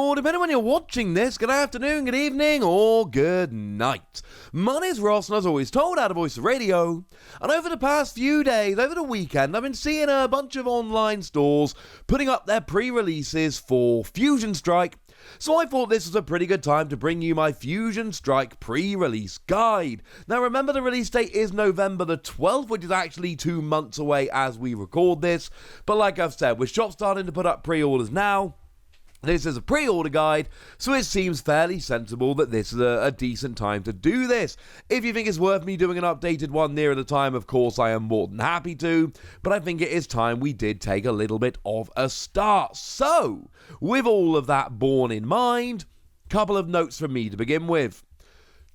or depending on when you're watching this, good afternoon, good evening, or good night. My name's Ross, and as always told, out of Voice of Radio, and over the past few days, over the weekend, I've been seeing a bunch of online stores putting up their pre-releases for Fusion Strike, so I thought this was a pretty good time to bring you my Fusion Strike pre-release guide. Now remember, the release date is November the 12th, which is actually 2 months away as we record this, but like I've said, with shops starting to put up pre-orders now, this is a pre-order guide, so it seems fairly sensible that this is a decent time to do this. If you think it's worth me doing an updated one nearer the time, of course I am more than happy to, but I think it is time we did take a little bit of a start. So, with all of that borne in mind, couple of notes from me to begin with.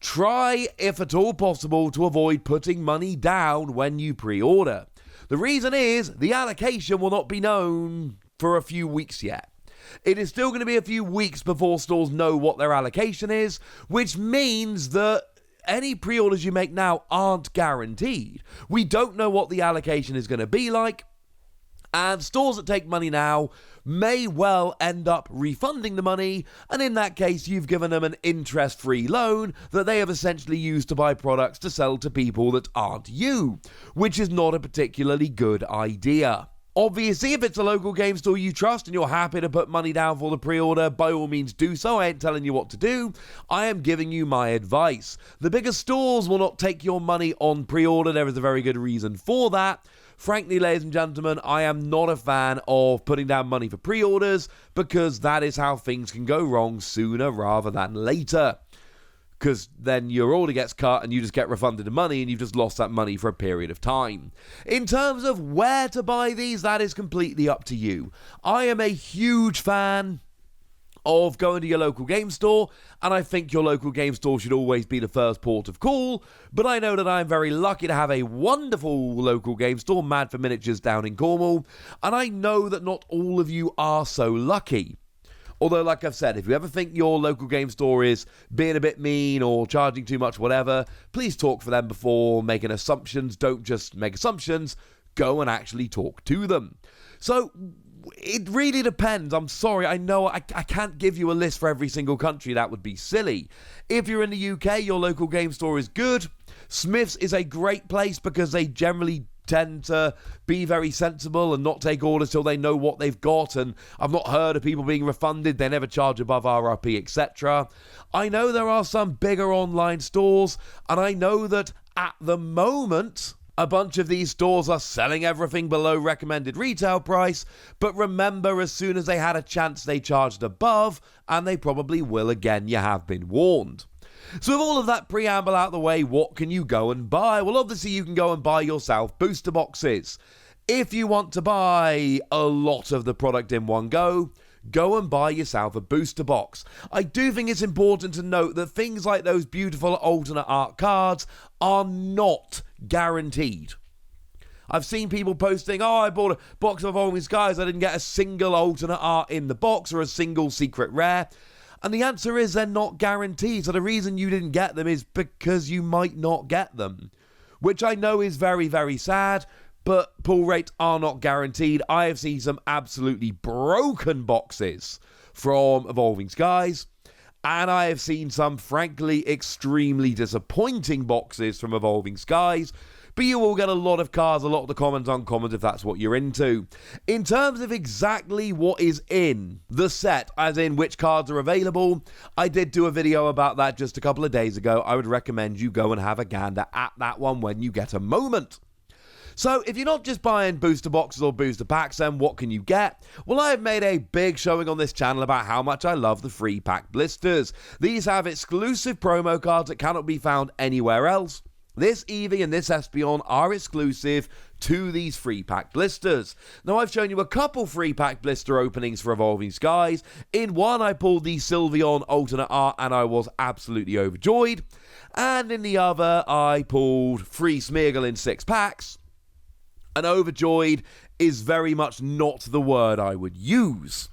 Try, if at all possible, to avoid putting money down when you pre-order. The reason is, the allocation will not be known for a few weeks yet. It is still going to be a few weeks before stores know what their allocation is, which means that any pre-orders you make now aren't guaranteed. We don't know what the allocation is going to be like, and stores that take money now may well end up refunding the money, and in that case you've given them an interest-free loan that they have essentially used to buy products to sell to people that aren't you, which is not a particularly good idea. Obviously, if it's a local game store you trust and you're happy to put money down for the pre-order, by all means do so. I ain't telling you what to do. I am giving you my advice. The bigger stores will not take your money on pre-order. There is a very good reason for that. Frankly, ladies and gentlemen, I am not a fan of putting down money for pre-orders because that is how things can go wrong sooner rather than later. Because then your order gets cut and you just get refunded the money and you've just lost that money for a period of time. In terms of where to buy these, that is completely up to you. I am a huge fan of going to your local game store, and I think your local game store should always be the first port of call, but I know that I'm very lucky to have a wonderful local game store, Mad for Miniatures, down in Cornwall, and I know that not all of you are so lucky. Although, like I've said, if you ever think your local game store is being a bit mean or charging too much, whatever, please talk for them before making assumptions. Don't just make assumptions. Go and actually talk to them. So, it really depends. I'm sorry, I know I can't give you a list for every single country. That would be silly. If you're in the UK, your local game store is good. Smith's is a great place because they generally tend to be very sensible and not take orders till they know what they've got, and I've not heard of people being refunded. They never charge above RRP, etc. I know there are some bigger online stores, and I know that at the moment a bunch of these stores are selling everything below recommended retail price, but remember, as soon as they had a chance they charged above, and they probably will again. You have been warned. So with all of that preamble out the way, what can you go and buy? Well, obviously you can go and buy yourself booster boxes. If you want to buy a lot of the product in one go and buy yourself a booster box. I do think it's important to note that things like those beautiful alternate art cards are not guaranteed. I've seen people posting, I bought a box of Evolving Skies, I didn't get a single alternate art in the box or a single secret rare. And the answer is they're not guaranteed. So the reason you didn't get them is because you might not get them. Which I know is very, very sad, but pull rates are not guaranteed. I have seen some absolutely broken boxes from Evolving Skies. And I have seen some, frankly, extremely disappointing boxes from Evolving Skies. But you will get a lot of cards, a lot of the commons, uncommons, if that's what you're into. In terms of exactly what is in the set, as in which cards are available, I did do a video about that just a couple of days ago. I would recommend you go and have a gander at that one when you get a moment. So, if you're not just buying booster boxes or booster packs, then what can you get? Well, I have made a big showing on this channel about how much I love the free pack blisters. These have exclusive promo cards that cannot be found anywhere else. This Eevee and this Espeon are exclusive to these free pack blisters. Now, I've shown you a couple free pack blister openings for Evolving Skies. In one, I pulled the Sylveon alternate art and I was absolutely overjoyed. And in the other, I pulled free Smeargle in 6 packs. And overjoyed is very much not the word I would use.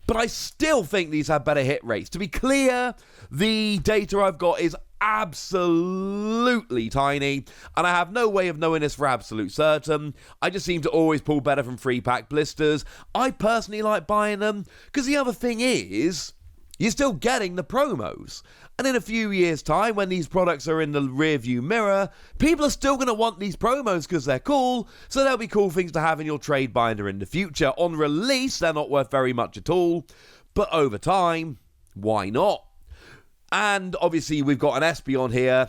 But I still think these have better hit rates. To be clear, the data I've got is absolutely tiny, and I have no way of knowing this for absolute certain. I just seem to always pull better from free pack blisters. I personally like buying them, because the other thing is, you're still getting the promos. And in a few years' time, when these products are in the rearview mirror, people are still going to want these promos because they're cool, so they'll be cool things to have in your trade binder in the future. On release, they're not worth very much at all, but over time, why not? And obviously, we've got an Espeon here.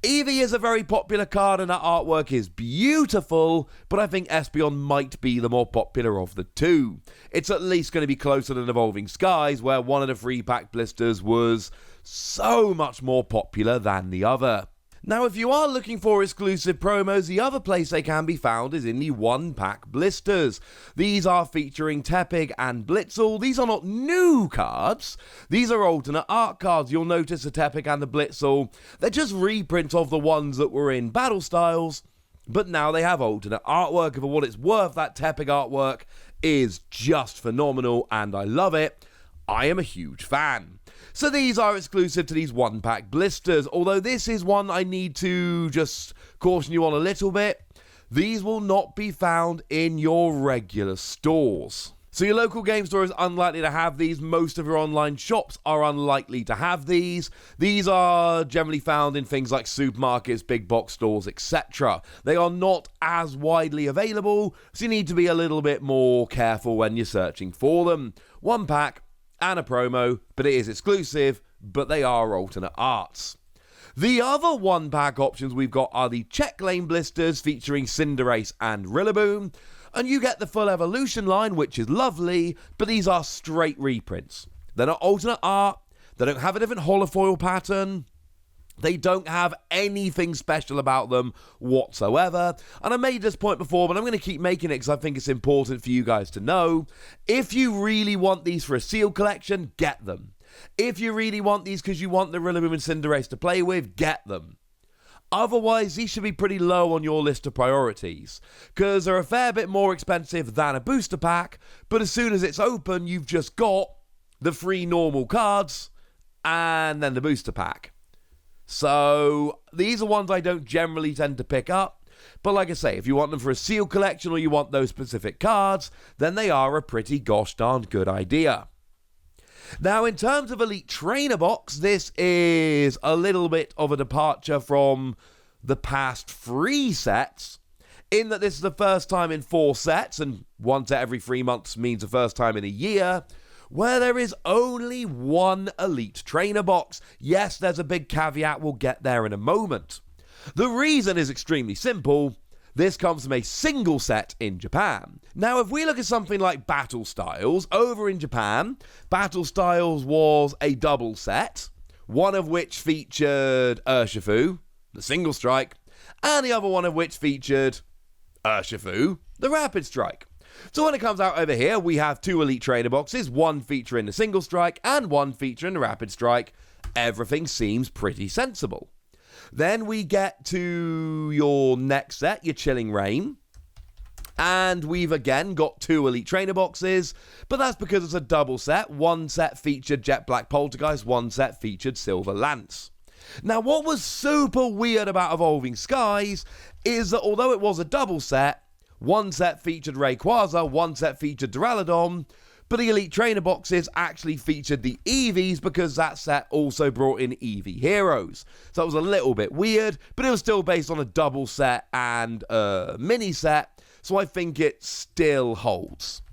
Eevee is a very popular card and that artwork is beautiful, but I think Espeon might be the more popular of the two. It's at least going to be closer than Evolving Skies, where one of the 3-pack blisters was so much more popular than the other. Now, if you are looking for exclusive promos, the other place they can be found is in the 1-pack blisters. These are featuring Tepig and Blitzel. These are not new cards. These are alternate art cards. You'll notice the Tepig and the Blitzel. They're just reprints of the ones that were in Battle Styles, but now they have alternate artwork. And for what it's worth, that Tepig artwork is just phenomenal, and I love it. I am a huge fan. So these are exclusive to these 1-pack blisters, although this is one I need to just caution you on a little bit. These will not be found in your regular stores. So your local game store is unlikely to have these. Most of your online shops are unlikely to have these. These are generally found in things like supermarkets, big box stores, etc. They are not as widely available, so you need to be a little bit more careful when you're searching for them. 1-pack and a promo, but it is exclusive, but they are alternate arts. The other 1-pack options we've got are the Check Lane blisters featuring Cinderace and Rillaboom, and you get the full evolution line, which is lovely, but these are straight reprints. They're not alternate art, they don't have a different holofoil pattern, they don't have anything special about them whatsoever. And I made this point before, but I'm going to keep making it because I think it's important for you guys to know. If you really want these for a sealed collection, get them. If you really want these because you want the Rillaboom and Cinderace to play with, get them. Otherwise, these should be pretty low on your list of priorities, because they're a fair bit more expensive than a booster pack, but as soon as it's open, you've just got the 3 normal cards and then the booster pack. So these are ones I don't generally tend to pick up, but like I say, if you want them for a sealed collection or you want those specific cards, then they are a pretty gosh darn good idea. Now, in terms of Elite Trainer Box, this is a little bit of a departure from the past 3 sets, in that this is the first time in 4 sets, and 1 set every 3 months means the first time in a year, where there is only 1 Elite Trainer Box. Yes, there's a big caveat, we'll get there in a moment. The reason is extremely simple. This comes from a single set in Japan. Now, if we look at something like Battle Styles, over in Japan, Battle Styles was a double set, one of which featured Urshifu, the single strike, and the other one of which featured Urshifu, the rapid strike. So when it comes out over here, we have 2 Elite Trainer Boxes, 1 featuring the single strike and 1 featuring the rapid strike. Everything seems pretty sensible. Then we get to your next set, your Chilling Reign. And we've again got 2 Elite Trainer Boxes, but that's because it's a double set. 1 set featured Jet Black Poltergeist, 1 set featured Silver Lance. Now, what was super weird about Evolving Skies is that although it was a double set, 1 set featured Rayquaza, 1 set featured Duraludon, but the Elite Trainer Boxes actually featured the Eevees because that set also brought in Eevee Heroes. So that was a little bit weird, but it was still based on a double set and a mini set, so I think it still holds.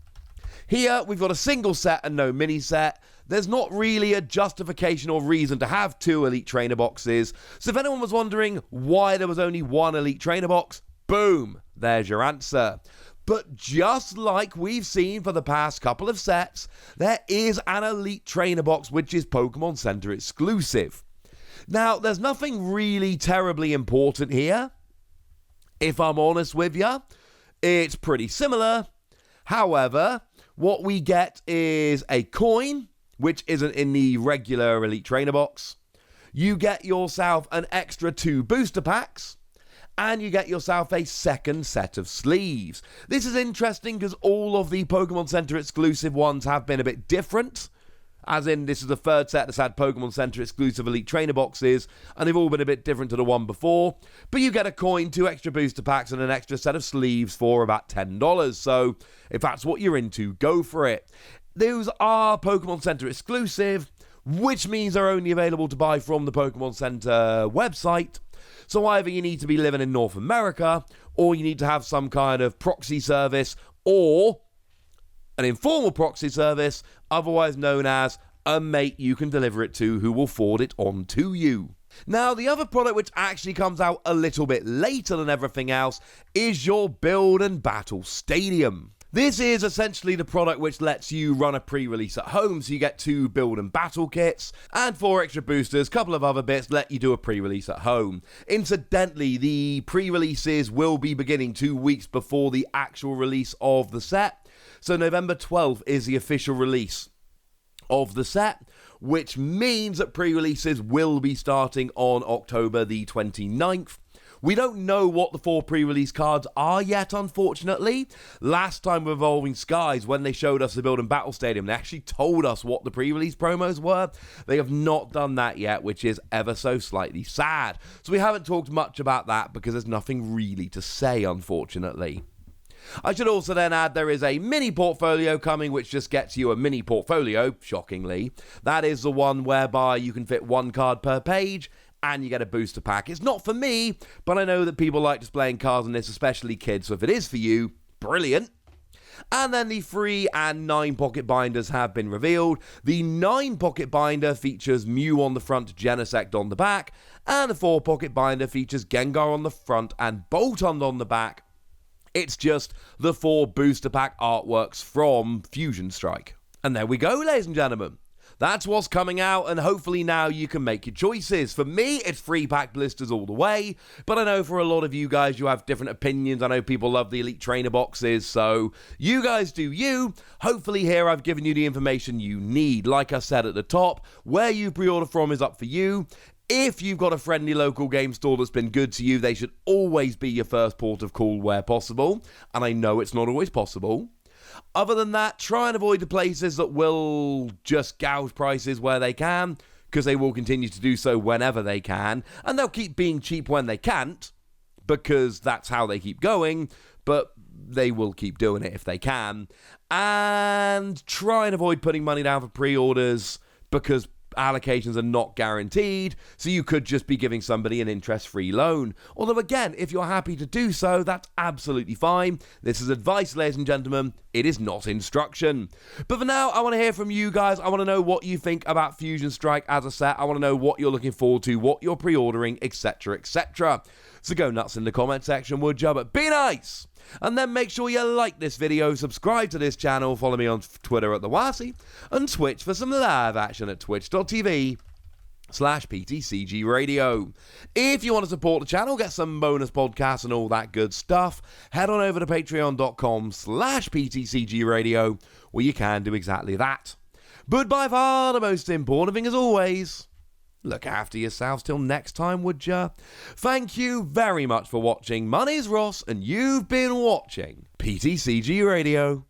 Here, we've got a single set and no mini set. There's not really a justification or reason to have 2 Elite Trainer Boxes, so if anyone was wondering why there was only 1 Elite Trainer Box, boom, there's your answer. But just like we've seen for the past couple of sets, there is an Elite Trainer Box which is Pokemon Center exclusive. Now, there's nothing really terribly important here. If I'm honest with you, it's pretty similar. However, what we get is a coin, which isn't in the regular Elite Trainer Box. You get yourself an extra 2 booster packs, and you get yourself a second set of sleeves. This is interesting because all of the Pokemon Center exclusive ones have been a bit different. As in, this is the 3rd set that's had Pokemon Center exclusive Elite Trainer Boxes, and they've all been a bit different to the one before. But you get a coin, 2 extra booster packs, and an extra set of sleeves for about $10. So, if that's what you're into, go for it. Those are Pokemon Center exclusive. which means they're only available to buy from the Pokemon Center website. So either you need to be living in North America, or you need to have some kind of proxy service, or an informal proxy service, otherwise known as a mate you can deliver it to who will forward it on to you. Now, the other product which actually comes out a little bit later than everything else is your Build and Battle Stadium. This is essentially the product which lets you run a pre-release at home, so you get 2 Build and Battle kits, and 4 extra boosters, a couple of other bits let you do a pre-release at home. Incidentally, the pre-releases will be beginning 2 weeks before the actual release of the set, so November 12th is the official release of the set, which means that pre-releases will be starting on October the 29th. We don't know what the 4 pre-release cards are yet, unfortunately. Last time with Evolving Skies, when they showed us the Build and Battle Stadium, they actually told us what the pre-release promos were. They have not done that yet, which is ever so slightly sad. So we haven't talked much about that because there's nothing really to say, unfortunately. I should also then add there is a mini portfolio coming, which just gets you a mini portfolio, shockingly. That is the one whereby you can fit 1 card per page, and you get a booster pack. It's not for me, but I know that people like displaying cards in this, especially kids, so if it is for you, brilliant. And then the 3 and 9 pocket binders have been revealed. The 9 pocket binder features Mew on the front, Genesect on the back, and the 4 pocket binder features Gengar on the front and Boltund on the back. It's just the 4 booster pack artworks from Fusion Strike. And there we go, ladies and gentlemen. That's what's coming out, and hopefully now you can make your choices. For me, it's 3-pack blisters all the way, but I know for a lot of you guys, you have different opinions. I know people love the Elite Trainer boxes, so you guys do you. Hopefully here I've given you the information you need. Like I said at the top, where you pre-order from is up for you. If you've got a friendly local game store that's been good to you, they should always be your first port of call where possible, and I know it's not always possible. Other than that, try and avoid the places that will just gouge prices where they can, because they will continue to do so whenever they can, and they'll keep being cheap when they can't, because that's how they keep going, but they will keep doing it if they can. And try and avoid putting money down for pre-orders, because allocations are not guaranteed, so you could just be giving somebody an interest-free loan. Although again, if you're happy to do so, that's absolutely fine. This is advice, ladies and gentlemen. It is not instruction. But for now, I want to hear from you guys. I want to know what you think about Fusion Strike as a set. I want to know what you're looking forward to, what you're pre-ordering, etc, etc. So go nuts in the comment section, would you? But be nice! And then make sure you like this video, subscribe to this channel, follow me on Twitter at The Wasi, and Twitch for some live action at twitch.tv/PTCG Radio. If you want to support the channel, get some bonus podcasts and all that good stuff, head on over to patreon.com/PTCG Radio, where you can do exactly that. But by far the most important thing as always, look after yourselves till next time, would ya? Thank you very much for watching. My name's Ross, and you've been watching PTCG Radio.